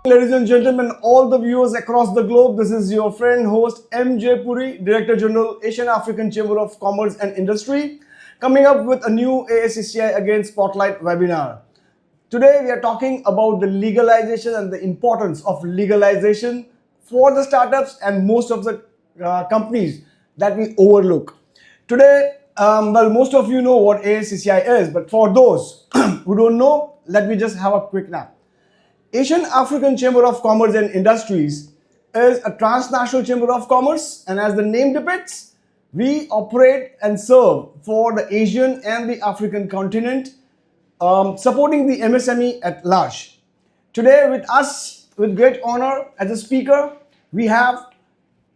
Ladies and gentlemen, all the viewers across the globe, this is your friend, host MJ Puri, Director General, Asian African Chamber of Commerce and Industry, coming up with a new AACCI Again Spotlight webinar. Today, we are talking about the legalization and the importance of legalization for the startups and most of the companies that we overlook. Today, most of you know what AACCI is, but for those who don't know, let me just have a quick nap. Asian African Chamber of Commerce and Industries is a transnational chamber of commerce, and as the name depicts, we operate and serve for the Asian and the African continent, supporting the MSME at large. Today with us, with great honor as a speaker, we have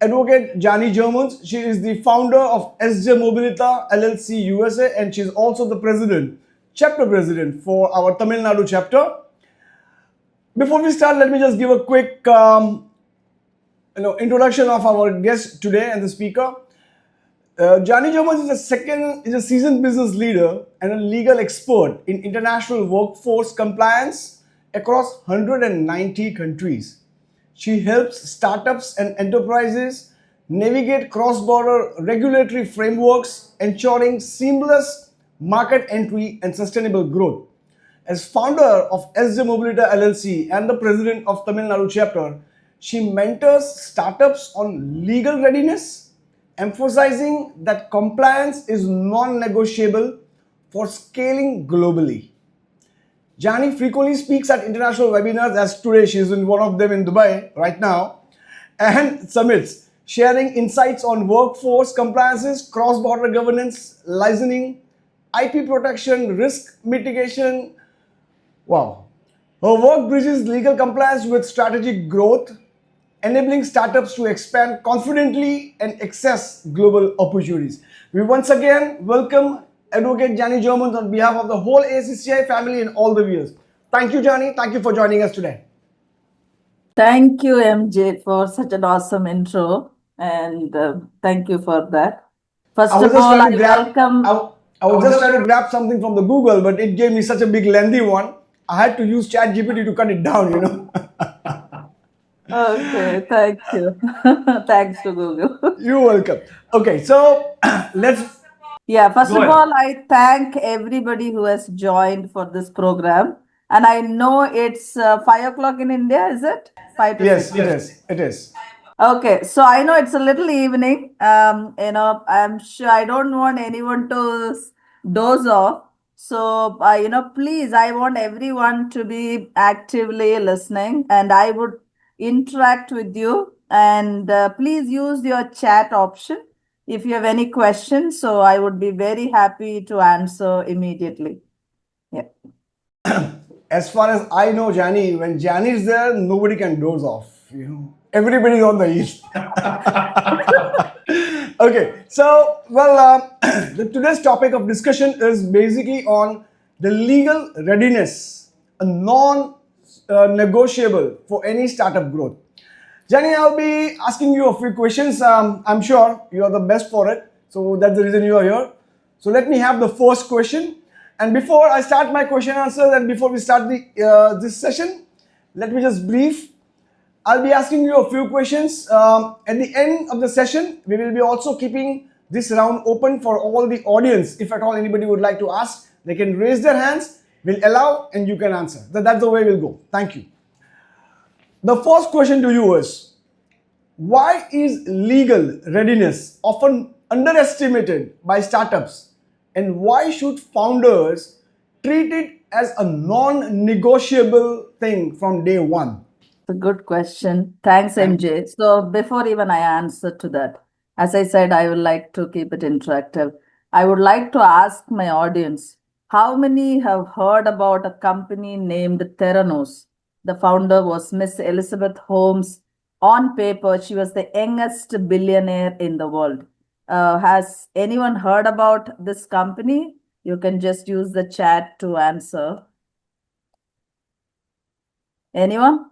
Advocate Jani Jermans. She is the founder of SJ Mobilita LLC USA, and she is also the president, chapter president for our Tamil Nadu chapter. Before we start, let me just give a quick introduction of our guest today and the speaker. Jani Jermans is a seasoned business leader and a legal expert in international workforce compliance across 190 countries. She helps startups and enterprises navigate cross-border regulatory frameworks, ensuring seamless market entry and sustainable growth. As founder of SJ Mobilita LLC and the president of Tamil Nadu chapter, she mentors startups on legal readiness, emphasizing that compliance is non-negotiable for scaling globally. Jani frequently speaks at international webinars, as today she is in one of them in Dubai right now, and summits, sharing insights on workforce compliances, cross-border governance, licensing, IP protection, risk mitigation. Wow. Her work bridges legal compliance with strategic growth, enabling startups to expand confidently and access global opportunities. We once again welcome Advocate Jani Jermans on behalf of the whole AACCI family and all the viewers. Thank you, Jani. Thank you for joining us today. Thank you, MJ, for such an awesome intro, and thank you for that. First of all, I welcome. I was just trying to grab something from the Google, but it gave me such a big lengthy one. I had to use ChatGPT to cut it down, Okay, thank you. Thanks to Google. You're welcome. Okay, so let's. First of all, I thank everybody who has joined for this program. And I know it's 5 o'clock in India, is it? 5 to 6. Yes, it is. Okay, so I know it's a little evening. I'm sure I don't want anyone to doze off. So, please, I want everyone to be actively listening, and I would interact with you. And please use your chat option if you have any questions. So I would be very happy to answer immediately. Yeah. As far as I know, Jani, when Jani is there, nobody can doze off. Everybody's on the east. Okay, so today's topic of discussion is basically on the legal readiness, a non-negotiable for any startup growth. Jani, I'll be asking you a few questions. I'm sure you are the best for it, so that's the reason you are here. So let me have the first question. And before I start my question answers and before we start this session, let me just brief. I'll be asking you a few questions. At the end of the session, we will be also keeping this round open for all the audience. If at all anybody would like to ask, they can raise their hands, we'll allow, and you can answer. That's the way we'll go. Thank you. The first question to you is, why is legal readiness often underestimated by startups? And why should founders treat it as a non-negotiable thing from day one? A good question. Thanks, MJ. So before even I answer to that, as I said, I would like to keep it interactive. I would like to ask my audience, how many have heard about a company named Theranos? The founder was Miss Elizabeth Holmes. On paper, she was the youngest billionaire in the world. Has anyone heard about this company? You can just use the chat to answer. Anyone?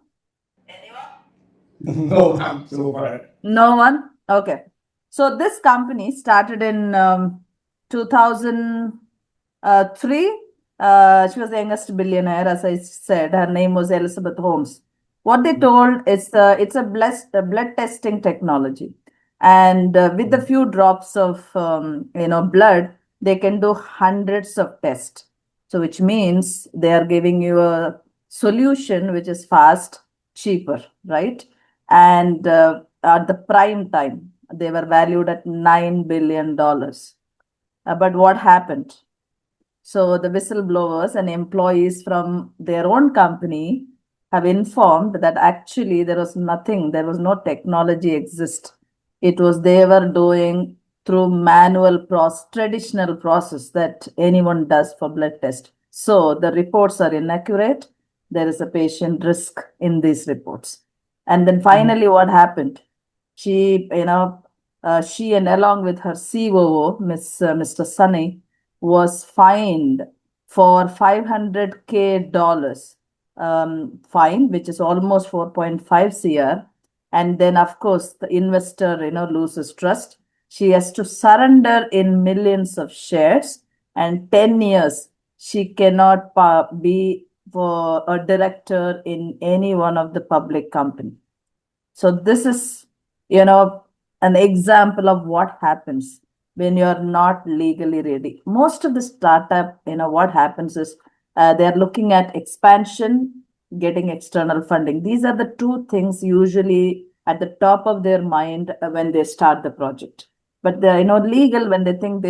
No, I'm so far. No one? Okay. So this company started in 2003. She was the youngest billionaire, as I said. Her name was Elizabeth Holmes. What they told is it's a blood testing technology, and with a few drops of blood, they can do hundreds of tests. So, which means they are giving you a solution which is fast, cheaper, right? And at the prime time, they were valued at $9 billion. But what happened? So the whistleblowers and employees from their own company have informed that actually there was nothing, there was no technology exist. It was they were doing through traditional process that anyone does for blood test. So the reports are inaccurate. There is a patient risk in these reports. And then finally, what happened? She, she and along with her COO, Mr. Sunny, was fined for $500K fine, which is almost 4.5 CR. And then, of course, the investor, loses trust. She has to surrender in millions of shares, and 10 years she cannot be for a director in any one of the public company. So this is, an example of what happens when you're not legally ready. Most of the startup, what happens is they're looking at expansion, getting external funding. These are the two things usually at the top of their mind when they start the project. But they're, legal when they think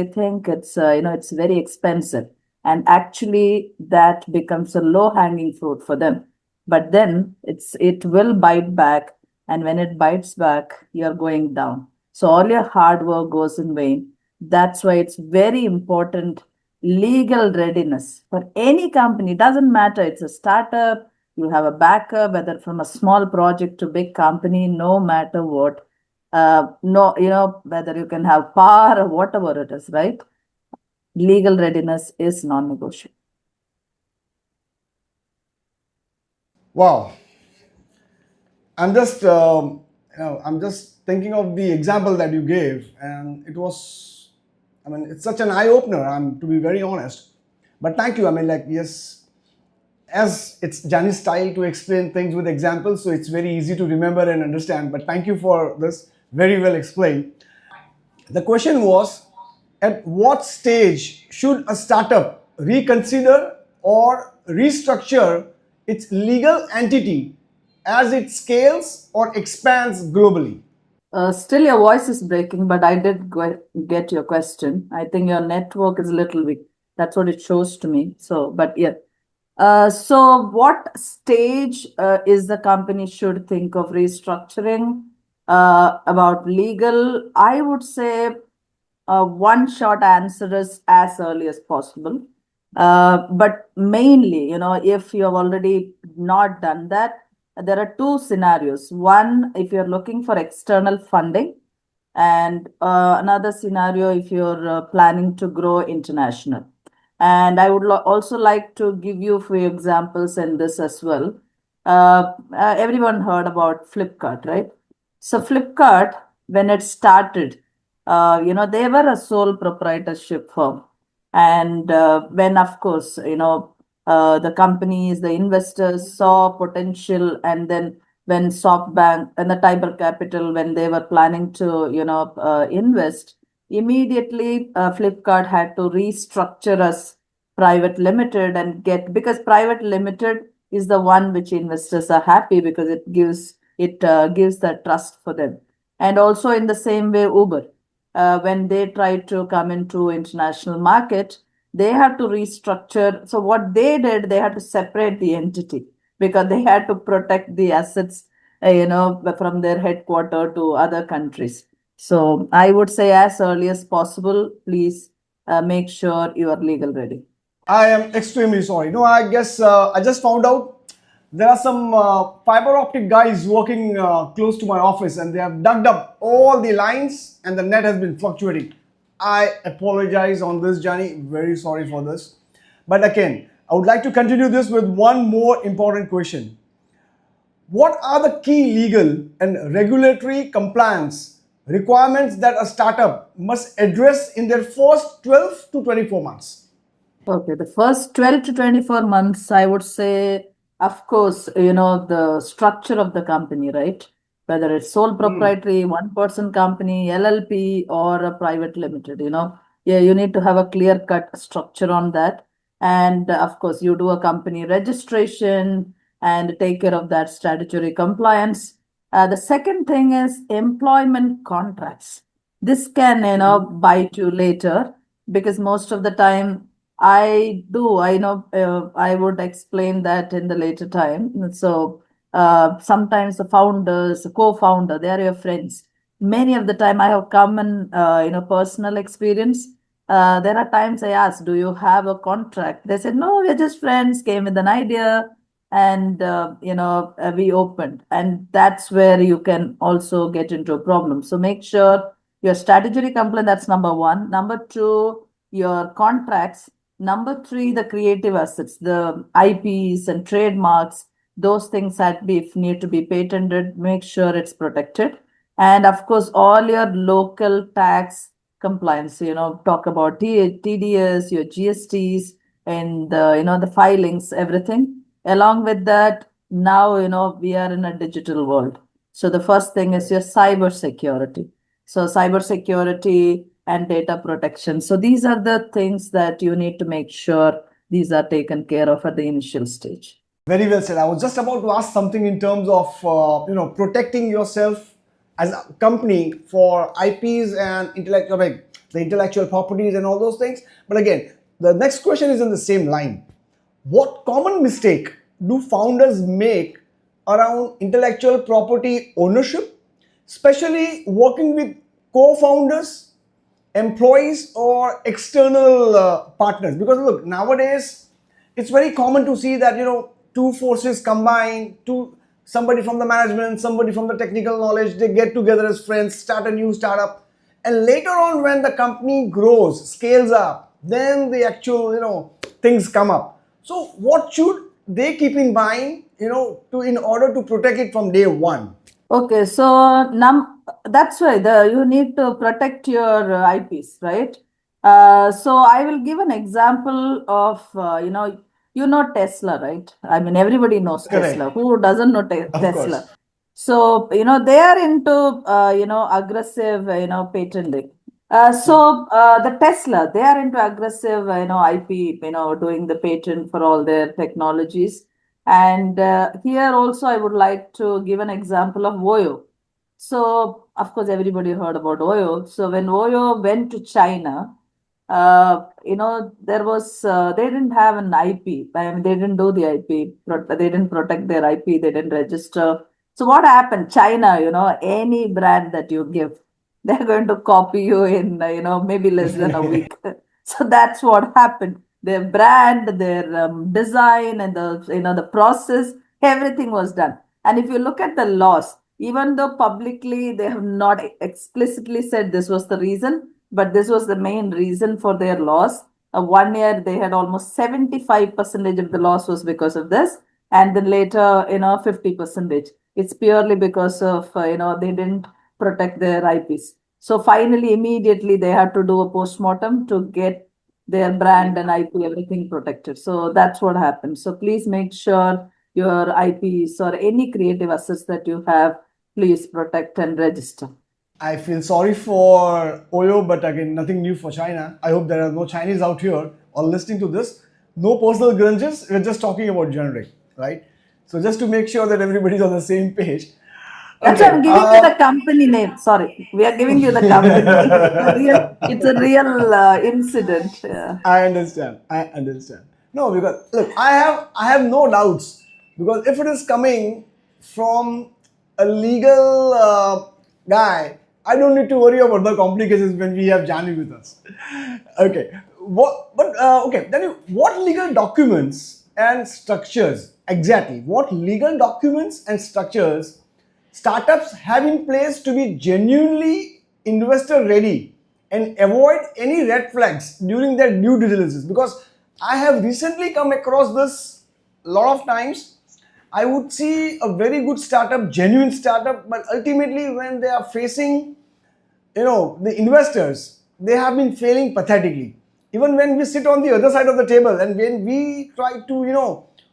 it's, it's very expensive. And actually that becomes a low hanging fruit for them. But then it will bite back, and when it bites back, you're going down. So all your hard work goes in vain. That's why it's very important. Legal readiness for any company, doesn't matter. It's a startup, you have a backup, whether from a small project to big company, no matter what. No, whether you can have power or whatever it is, right? Legal readiness is non-negotiable. Wow. I'm just thinking of the example that you gave, and it was, I mean, it's such an eye opener. To be very honest, but thank you. I mean, like, yes, as it's Jani's style to explain things with examples, so it's very easy to remember and understand. But thank you for this, very well explained. The question was, at what stage should a startup reconsider or restructure its legal entity as it scales or expands globally? Still, your voice is breaking, but I did get your question. I think your network is a little weak. That's what it shows to me. So, but yeah. So, what stage is the company should think of restructuring? About legal, I would say one short answer is as early as possible. But mainly, if you have already not done that, there are two scenarios. One, if you're looking for external funding, and another scenario if you're planning to grow international. And I would also like to give you a few examples in this as well. Everyone heard about Flipkart, right? So Flipkart, when it started, they were a sole proprietorship firm. And when, of course, the companies, the investors saw potential, and then when SoftBank and the Tiber Capital, when they were planning to, invest, immediately Flipkart had to restructure as private limited and because private limited is the one which investors are happy because it gives that trust for them. And also in the same way, Uber, when they tried to come into international market, they had to restructure. So what they did, they had to separate the entity because they had to protect the assets, from their headquarter to other countries. So I would say as early as possible, please make sure you are legal ready. I am extremely sorry. No, I guess I just found out there are some fiber optic guys working close to my office, and they have dug up all the lines and the net has been fluctuating. I apologize on this, Jani. Very sorry for this. But again, I would like to continue this with one more important question. What are the key legal and regulatory compliance requirements that a startup must address in their first 12 to 24 months? Okay, the first 12 to 24 months, I would say Of course, the structure of the company, right? Whether it's sole proprietary, one person company, LLP, or a private limited, yeah, you need to have a clear cut structure on that. And of course, you do a company registration and take care of that statutory compliance. The second thing is employment contracts. This can, bite you later because most of the time I know, I would explain that in the later time. So sometimes the founders, the co-founder, they are your friends. Many of the time I have common, personal experience. There are times I ask, do you have a contract? They said, no, we're just friends, came with an idea and, we opened. And that's where you can also get into a problem. So make sure your statutory compliant, that's number one. Number two, your contracts. Number three, the creative assets, the IPs and trademarks, those things need to be patented, make sure it's protected. And of course, all your local tax compliance, talk about TDS, your GSTs, and the filings, everything. Along with that, now, we are in a digital world. So the first thing is your cyber security. So cyber security and data protection. So these are the things that you need to make sure these are taken care of at the initial stage. Very well said. I was just about to ask something in terms of protecting yourself as a company for IPs and intellectual, like the intellectual properties and all those things. But again, the next question is in the same line. What common mistake do founders make around intellectual property ownership, especially working with co-founders, employees, or external partners? Because look, nowadays it's very common to see that two forces combine, two somebody from the management, somebody from the technical knowledge, they get together as friends, start a new startup, and later on when the company grows, scales up, then the actual things come up. So what should they keep in mind to in order to protect it from day one? Okay, so that's why you need to protect your IPs, right? So I will give an example of Tesla, right? I mean, everybody knows Correct. Tesla. Who doesn't know Of Tesla? course. So they are into aggressive patenting. The Tesla, they are into aggressive IP, doing the patent for all their technologies. And here also, I would like to give an example of Voyo. So, of course, everybody heard about Voyo. So, when Voyo went to China, there was, they didn't have an IP. I mean, they didn't do the IP, they didn't protect their IP, they didn't register. So, what happened? China, any brand that you give, they're going to copy you in, maybe less than a week. So, that's what happened. Their brand, their design, and the process, everything was done. And if you look at the laws, even though publicly they have not explicitly said this was the reason, but this was the main reason for their loss. 1 year they had almost 75% of the loss was because of this, and then later 50%. It's purely because of they didn't protect their IPs. So finally, immediately they had to do a postmortem to get their brand and IP, everything protected. So that's what happened. So please make sure your IPs or any creative assets that you have, please protect and register. I feel sorry for Oyo, but again, nothing new for China. I hope there are no Chinese out here or listening to this. No personal grudges. We're just talking about generic, right? So just to make sure that everybody's on the same page. That's why I'm Okay. giving you the company name. Sorry, we are giving you the company name. It's a real incident. Yeah. I understand. I understand. No, because look, I have no doubts because if it is coming from a legal guy, I don't need to worry about the complications when we have Jani with us. Okay. Okay. What legal documents and structures exactly? What legal documents and structures startups have in place to be genuinely investor ready and avoid any red flags during their due diligence? Because I have recently come across this a lot of times. I would see a very good startup, genuine startup, but ultimately when they are facing the investors, they have been failing pathetically. Even when we sit on the other side of the table and when we try to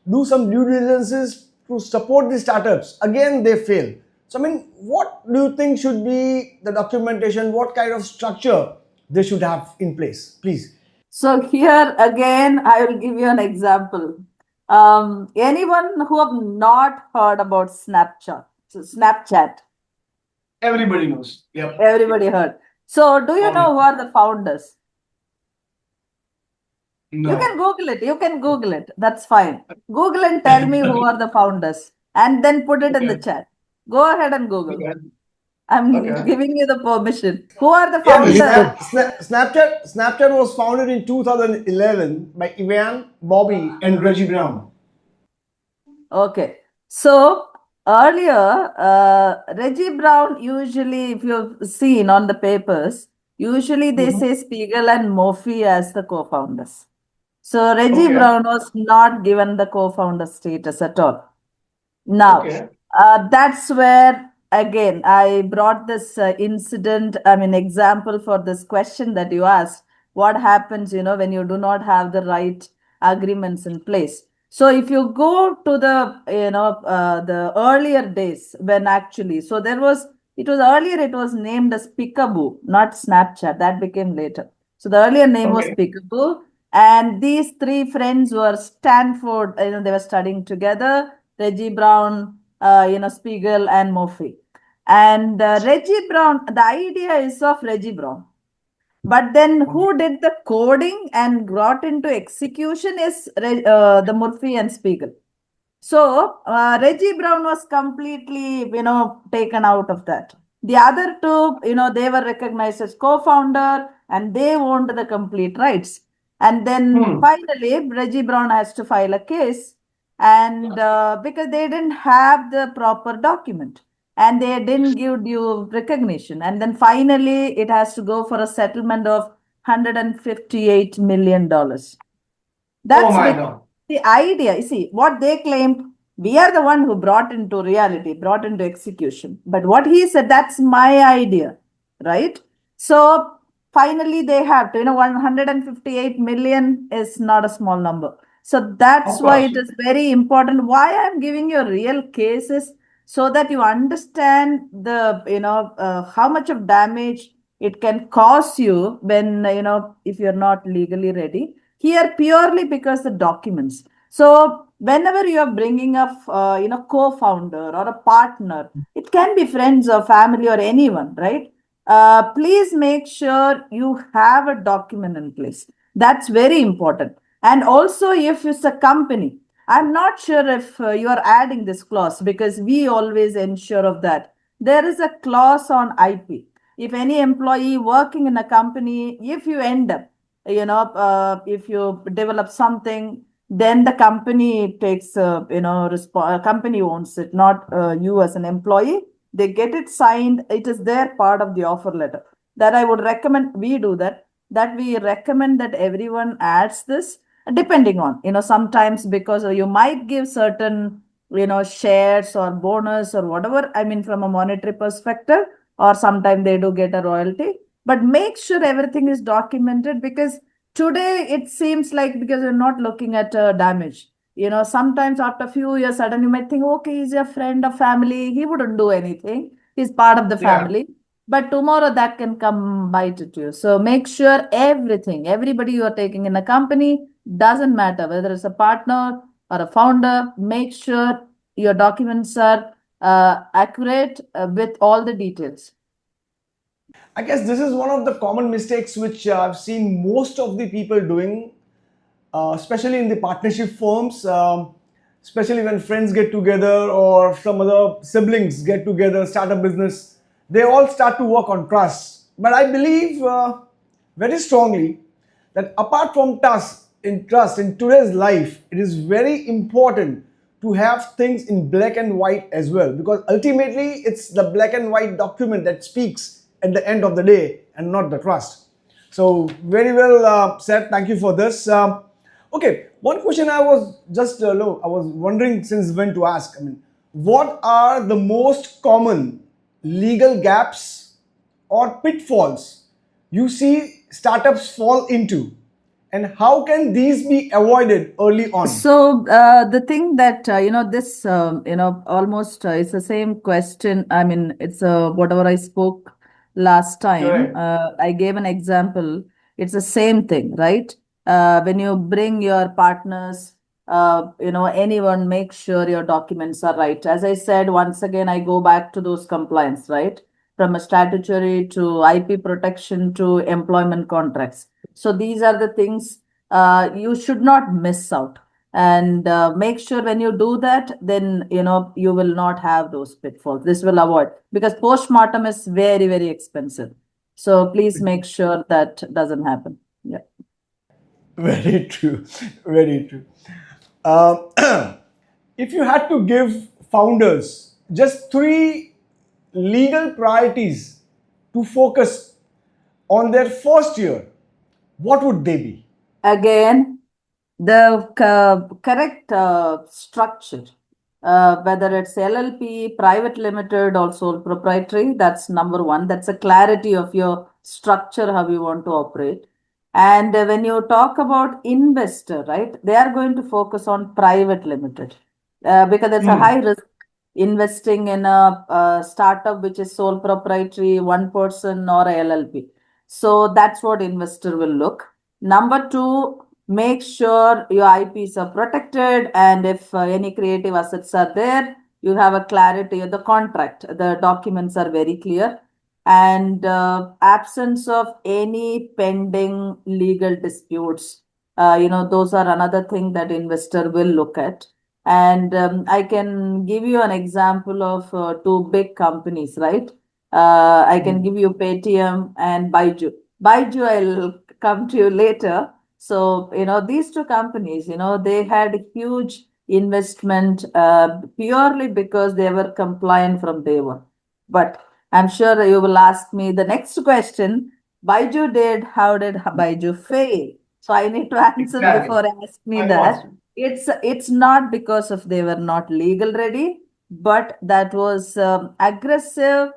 do some due diligences to support the startups. Again, they fail. So, I mean, what do you think should be the documentation? What kind of structure they should have in place? Please. So here again, I will give you an example. Anyone who have not heard about Snapchat? So Snapchat, Everybody knows. Yep. everybody heard. So do you know who are the founders? You No. can Google it. You can Google it. That's fine. Google and tell me who are the founders, and then put it in the Okay. chat. Go ahead and Google. Okay. I'm Okay. giving you the permission. Who are the Yeah, founders? Snapchat was founded in 2011 by Ivan, Bobby, and Reggie Brown. Okay. So earlier, Reggie Brown usually, if you've seen on the papers, usually they say Spiegel and Murphy as the co-founders. So Reggie Okay. Brown was not given the co-founder status at all. Now, Okay. that's where again I brought this example for this question that you asked. What happens, when you do not have the right agreements in place? So if you go to the earlier days when actually, so it was earlier, it was named as Peekaboo, not Snapchat. That became later. So the earlier name was Peekaboo, and these three friends were Stanford. They were studying together. Reggie Brown, Spiegel and Murphy. And Reggie Brown, the idea is of Reggie Brown. But then who did the coding and brought into execution is the Murphy and Spiegel. So Reggie Brown was completely, taken out of that. The other two, they were recognized as co-founder and they owned the complete rights. And then finally, Reggie Brown has to file a case, and because they didn't have the proper document and they didn't give due recognition, and then finally it has to go for a settlement of $158 million. That's because the idea, you see, what they claimed, we are the one who brought into reality, brought into execution. But what he said, that's my idea, right? So finally they have to, 158 million is not a small number. So that's why it is very important. Why I'm giving you real cases so that you understand the, how much of damage it can cause you when, if you're not legally ready. Here purely because the documents. So whenever you are bringing up, co-founder or a partner, it can be friends or family or anyone, right? Please make sure you have a document in place. That's very important. And also, if it's a company, I'm not sure if you are adding this clause because we always ensure of that. There is a clause on IP. If any employee working in a company, if you end up, if you develop something, then the company takes, company owns it, not you as an employee. They get it signed. It is their part of the offer letter. That I would recommend we do that. That we recommend that everyone adds this, depending on, sometimes because you might give certain, shares or bonus or whatever. I mean, from a monetary perspective, or sometimes they do get a royalty. But make sure everything is documented because today it seems like because you're not looking at damage. Sometimes after a few years, suddenly you might think, okay, he's a friend of family. He wouldn't do anything. He's part of the family. But tomorrow that can come bite at you. So make sure everybody you are taking in a company, doesn't matter whether it's a partner or a founder, make sure your documents are accurate with all the details. I guess this is one of the common mistakes which I've seen most of the people doing, especially in the partnership firms, especially when friends get together or some other siblings get together, start a business. They all start to work on trust. But I believe very strongly that apart from trust in today's life, it is very important to have things in black and white as well, because ultimately it's the black and white document that speaks at the end of the day and not the trust. So very well said. Thank you for this. Okay, one question I was just I was wondering since when to ask. I mean, what are the most common legal gaps or pitfalls you see startups fall into? and how can these be avoided early on? So the thing that this almost it's the same question. I mean, it's whatever I spoke last time. Correct. I gave an example. It's the same thing, right? When you bring your partners, anyone, make sure your documents are right. As I said, once again, I go back to those compliance, right? From a statutory to IP protection to employment contracts. So these are the things you should not miss out, and make sure when you do that, then you will not have those pitfalls. This will avoid, because post-mortem is very, very expensive. So please make sure that doesn't happen. Yeah. Very true. Very true. Um, if you had to give founders just three legal priorities to focus on their first year, what would they be? Again, the correct structure, whether it's LLP, private limited, or sole proprietary, that's number one. That's a clarity of your structure, how you want to operate. And when you talk about investor, right, they are going to focus on private limited, because it's a high risk investing in a startup which is sole proprietary, one person, or a LLP. So that's what investor will look. Number two, make sure your IPs are protected, and if any creative assets are there, you have a clarity of the contract. The documents are very clear, and absence of any pending legal disputes. Those are another thing that investor will look at. And I can give you an example of two big companies, right? I can give you Paytm and Baiju. Baiju, I'll come to you later. So, these two companies, they had huge investment purely because they were compliant from day one. But I'm sure you will ask me the next question. Baiju did, how did Baiju fail? So I need to answer Exactly. before I ask me My that. question. It's not because of they were not legal ready, but that was aggressive,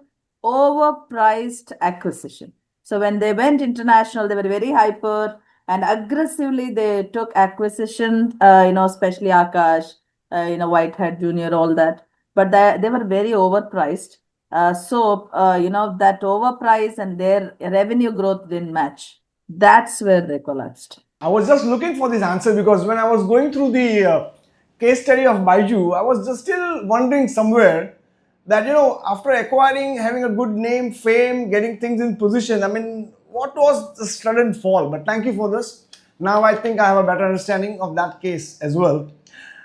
overpriced acquisition. So when they went international, they were very hyper and aggressively they took acquisition, especially Akash, Whitehead Junior, all that. But they were very overpriced. That overprice and their revenue growth didn't match. That's where they collapsed. I was just looking for this answer because when I was going through the case study of Baiju, I was just still wondering somewhere that, after acquiring, having a good name, fame, getting things in position, I mean, what was the sudden fall? But thank you for this. Now I think I have a better understanding of that case as well.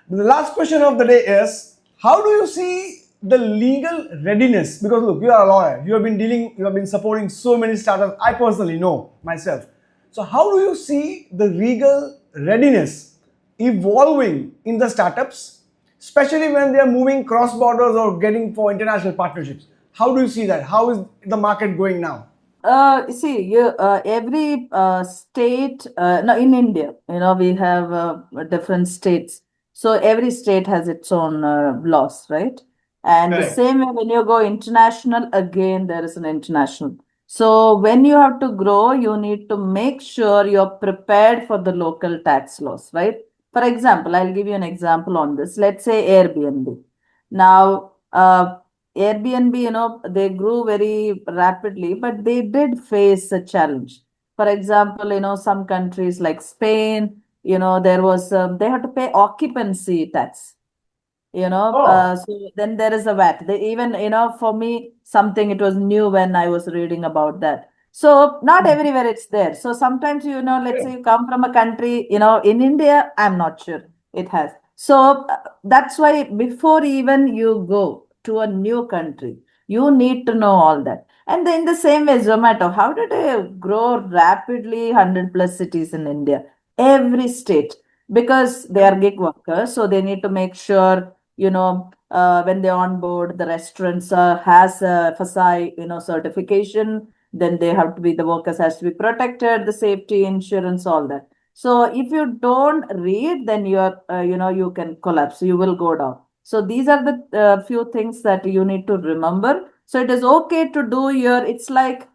The last question of the day is, how do you see the legal readiness? Because look, you are a lawyer. You have been supporting so many startups. I personally know myself. So how do you see the legal readiness evolving in the startups, especially when they are moving cross borders or getting for international partnerships? How do you see that? How is the market going now? Every state, no, in India, we have different states. So every state has its own laws, right? And the Correct. same way when you go international, again, there is an international. So when you have to grow, you need to make sure you're prepared for the local tax laws, right? For example, I'll give you an example on this. Let's say Airbnb. Now, Airbnb, they grew very rapidly, but they did face a challenge. For example, some countries like Spain, there was they had to pay occupancy tax. Oh, So then there is a VAT. They even, for me, something it was new when I was reading about that. So not everywhere it's there. So sometimes, let's say you come from a country, in India, I'm not sure it has. So that's why before even you go to a new country, you need to know all that. And then the same way, Zomato, how did they grow rapidly? 100 plus cities in India, every state, because they are gig workers. So they need to make sure when they onboard the restaurants has a FSI certification, then they have to be, the workers has to be protected, the safety insurance, all that. So if you don't read, then you're you can collapse, you will go down. So these are the few things that you need to remember. So it is okay to do your, it's like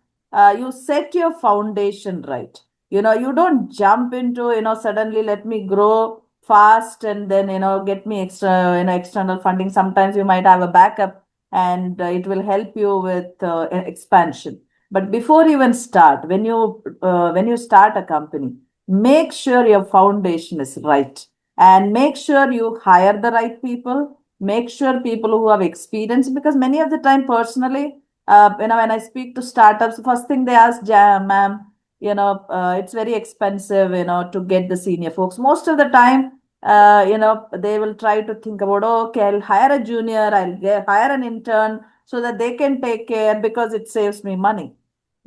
you set your foundation right. You don't jump into, suddenly let me grow fast and then, get me external funding. Sometimes you might have a backup and it will help you with expansion. But before you even start, when you start a company, make sure your foundation is right and make sure you hire the right people. Make sure people who have experience, because many of the time, personally, when I speak to startups, first thing they ask, ma'am, it's very expensive, to get the senior folks. Most of the time, they will try to think about, oh, okay, I'll hire a junior, hire an intern so that they can take care because it saves me money.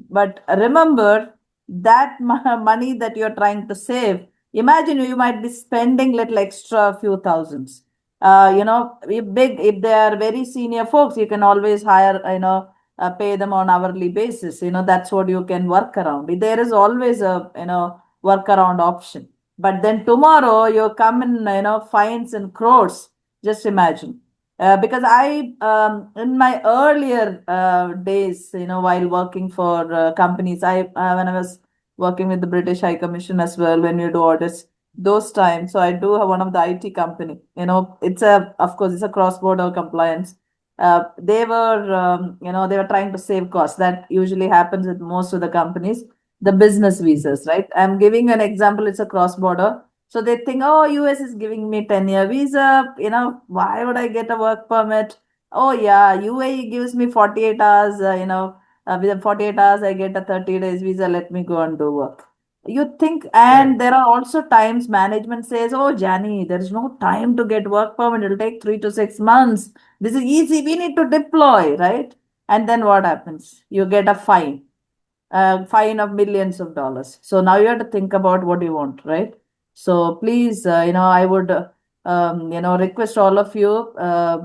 But remember that money that you're trying to save, imagine you might be spending little extra few thousands. If they are very senior folks, you can always hire, pay them on hourly basis. That's what you can work around. There is always a, workaround option. But then tomorrow you come in, fines and crores. Just imagine. Because in my earlier days, while working for companies, when I was working with the British High Commission as well, when you do audits, those times. So I do have one of the IT company. Of course, it's a cross-border compliance. They were trying to save costs. That usually happens with most of the companies. The business visas, right? I'm giving an example. It's a cross-border. So they think, oh, US is giving me 10-year visa. Why would I get a work permit? Oh, yeah, UAE gives me 48 hours. Within 48 hours, I get a 30 days visa. Let me go and do work. You think, and there are also times management says, oh, Jani, there is no time to get work permit. It'll take 3 to 6 months. This is easy. We need to deploy, right? And then what happens? You get a fine of millions of dollars. So now you have to think about what you want, right? So please, I would, request all of you,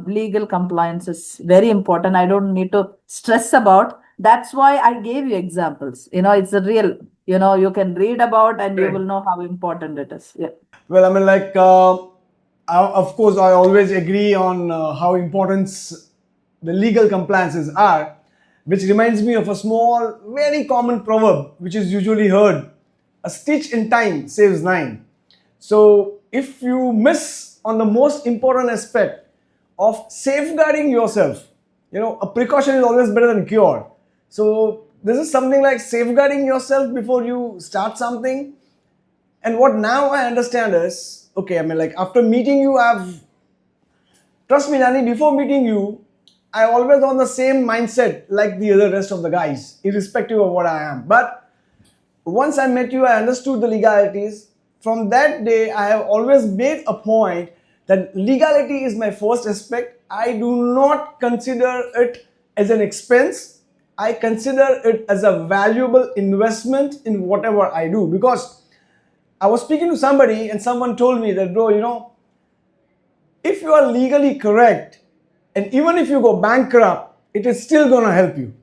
legal compliance is very important. I don't need to stress about. That's why I gave you examples. It's a real, you can read about and you will know how important it is. Yeah. Well, I mean, like, of course, I always agree on how important the legal compliances are, which reminds me of a small, very common proverb, which is usually heard: a stitch in time saves nine. So, if you miss on the most important aspect of safeguarding yourself, a precaution is always better than cure. So, this is something like safeguarding yourself before you start something. And what now I understand is, okay, I mean, like, after meeting you, trust me, Nani, before meeting you, I always on the same mindset like the other rest of the guys, irrespective of what I am. But once I met you, I understood the legalities. From that day, I have always made a point that legality is my first aspect. I do not consider it as an expense. I consider it as a valuable investment in whatever I do. Because I was speaking to somebody and someone told me that, bro, if you are legally correct and even if you go bankrupt, it is still going to help you.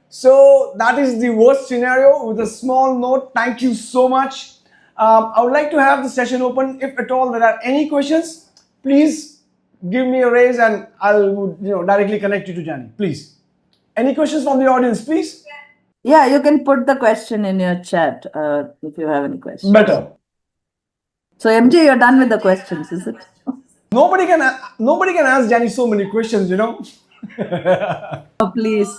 So that is the worst scenario. With a small note, thank you so much. I would like to have the session open. If at all there are any questions, please give me a raise and I'll directly connect you to Jani. Please. Any questions from the audience, please? Yeah, you can put the question in your chat if you have any questions. Better. So MJ, you're done with the questions, is it? Nobody can ask Jani so many questions, Oh, please.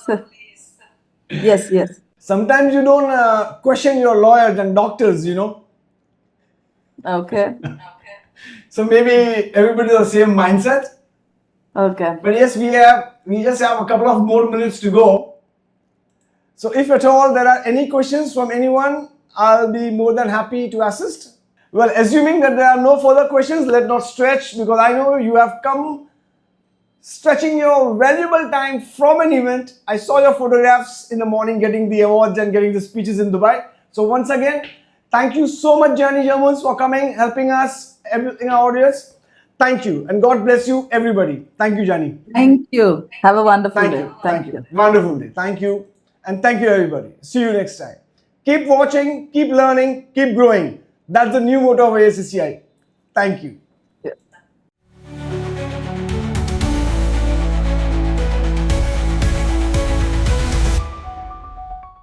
Yes, yes. Sometimes you don't question your lawyers and doctors, Okay. So maybe everybody has the same mindset. Okay. But yes, we just have a couple of more minutes to go. So if at all there are any questions from anyone, I'll be more than happy to assist. Well, assuming that there are no further questions, let's not stretch, because I know you have come stretching your valuable time from an event. I saw your photographs in the morning getting the awards and getting the speeches in Dubai. So once again, thank you so much, Jani Jermans, for coming, helping us in our audience. Thank you, and God bless you, everybody. Thank you, Jani. Thank you. Have a wonderful Thank day. you. Thank you. Wonderful day. Thank you. And thank you, everybody. See you next time. Keep watching, keep learning, keep growing. That's the new motto of AACCI. Thank you.